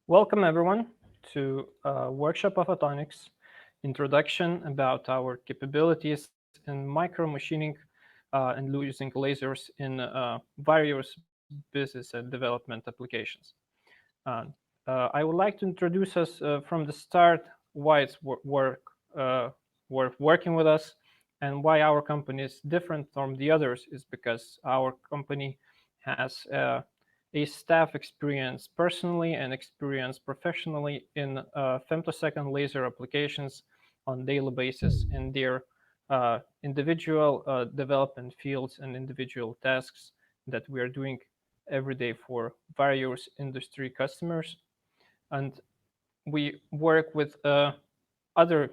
Welcome everyone to a workshop of photonics, introduction about our capabilities in micromachining and using lasers in various business and development applications. Uh, I would like to introduce us from the start why it's worth working with us and why our company is different from the others is because our company has a staff experience personally and experience professionally in femtosecond laser applications on daily basis in their individual development fields and individual tasks that we are doing every day for various industry customers. And we work with other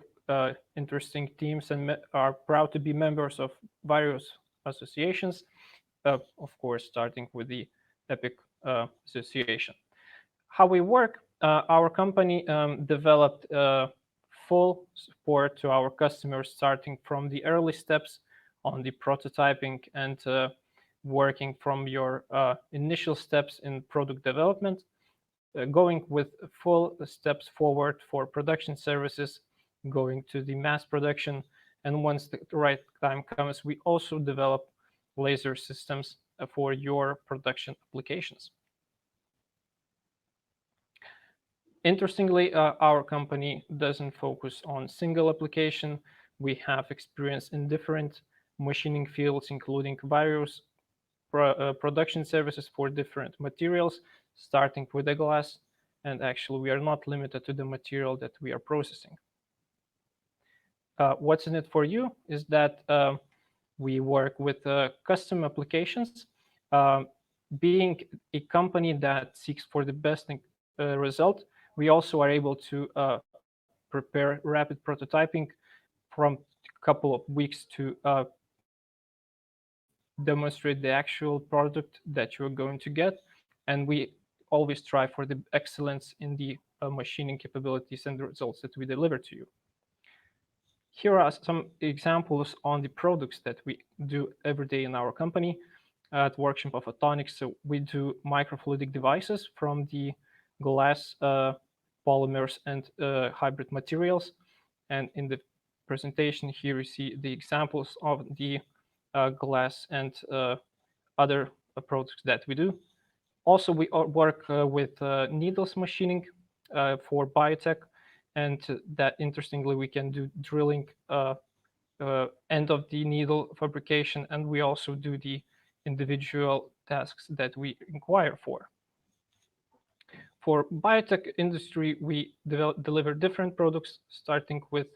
interesting teams and are proud to be members of various associations, of course, starting with the EPIC Association. How we work, our company developed full support to our customers, starting from the early steps on the prototyping and working from your initial steps in product development, going with full steps forward for production services, going to the mass production. And once the right time comes, we also develop laser systems for your production applications. Interestingly, our company doesn't focus on single application. We have experience in different machining fields, including various production services for different materials, starting with the glass. And actually, we are not limited to the material that we are processing. What's in it for you is that we work with custom applications. Being a company that seeks for the best result, we also are able to prepare rapid prototyping from a couple of weeks to demonstrate the actual product that you're going to get. And we always strive for the excellence in the machining capabilities and the results that we deliver to you. Here are some examples on the products that we do every day in our company at Workshop of Photonics. So we do microfluidic devices from the glass, polymers, and hybrid materials. And in the presentation here, you see the examples of the glass and other products that we do. Also, we work with needles machining for biotech, and that interestingly, we can do drilling end of the needle fabrication, and we also do the individual tasks that we inquire for. For biotech industry, we deliver different products, starting with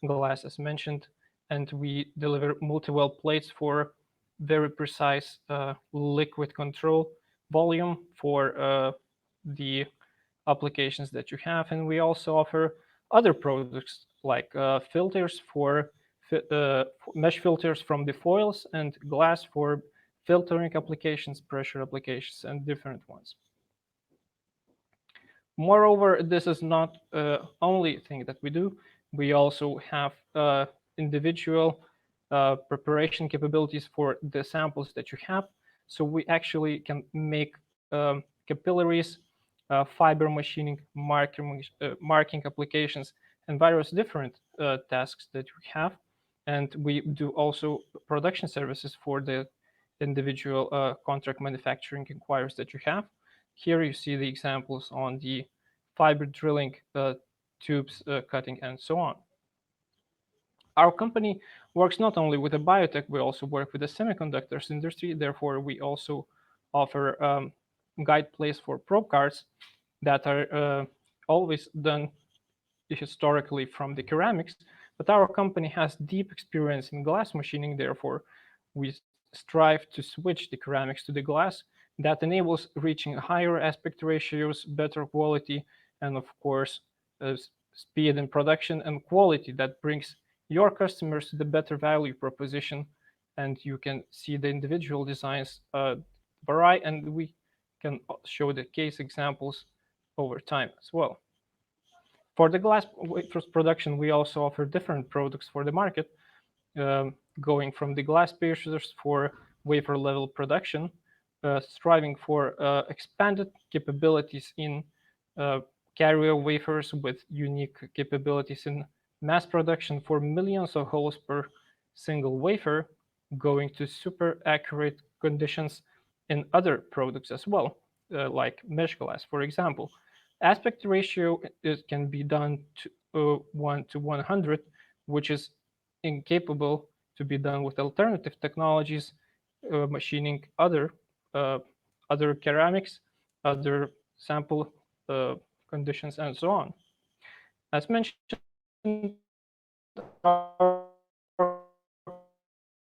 glass, as mentioned, and we deliver multi-well plates for very precise liquid control volume for the applications that you have. And we also offer other products like filters for mesh filters from the foils and glass for filtering applications, pressure applications, and different ones. Moreover, this is not only thing that we do. We also have individual preparation capabilities for the samples that you have. So we actually can make capillaries, fiber machining, marking applications, and various different tasks that we have. And we do also production services for the individual contract manufacturing inquiries that you have. Here you see the examples on the fiber drilling, tubes cutting, and so on. Our company works not only with the biotech, we also work with the semiconductors industry. Therefore, we also offer guide plates for probe cards that are always done historically from the ceramics. But our company has deep experience in glass machining. Therefore, we strive to switch the ceramics to the glass. That enables reaching higher aspect ratios, better quality, and of course, speed in production and quality that brings your customers to the better value proposition. And you can see the individual designs vary, and we can show the case examples over time as well. For the glass wafers production, we also offer different products for the market, going from the glass piercers for wafer level production, striving for expanded capabilities in carrier wafers with unique capabilities in mass production for millions of holes per single wafer, going to super accurate conditions in other products as well, like mesh glass, for example. Aspect ratio can be done to 1 to 100, which is incapable to be done with alternative technologies, machining uh, other ceramics, other sample uh, conditions, and so on. As mentioned, our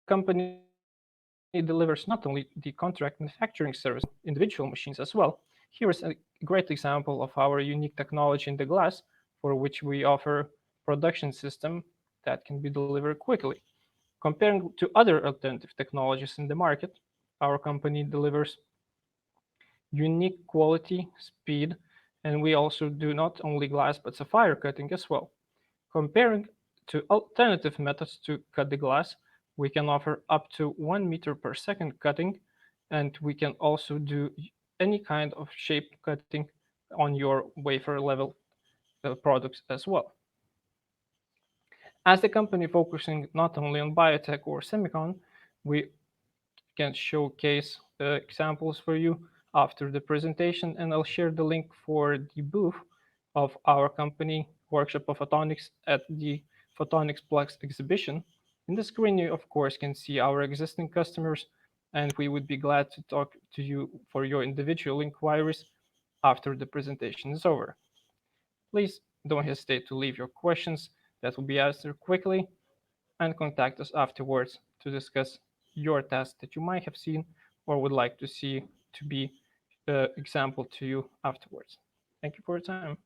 company delivers not only the contract manufacturing service for individual machines as well. Here is a great example of our unique technology in the glass, for which we offer production system that can be delivered quickly. Comparing to other alternative technologies in the market, our company delivers unique quality, speed, and we also do not only glass but sapphire cutting as well. Comparing to alternative methods to cut the glass, we can offer up to 1 meter per second cutting, and we can also do any kind of shape cutting on your wafer level products as well. As a company focusing not only on biotech or semicon, we can showcase examples for you after the presentation, and I'll share the link for the booth of our company, Workshop of Photonics, at the Photonics Plex exhibition. In the screen, you of course can see our existing customers, and we would be glad to talk to you for your individual inquiries after the presentation is over. Please don't hesitate to leave your questions that will be answered quickly, and contact us afterwards to discuss your task that you might have seen or would like to see to be example to you afterwards. Thank you for your time.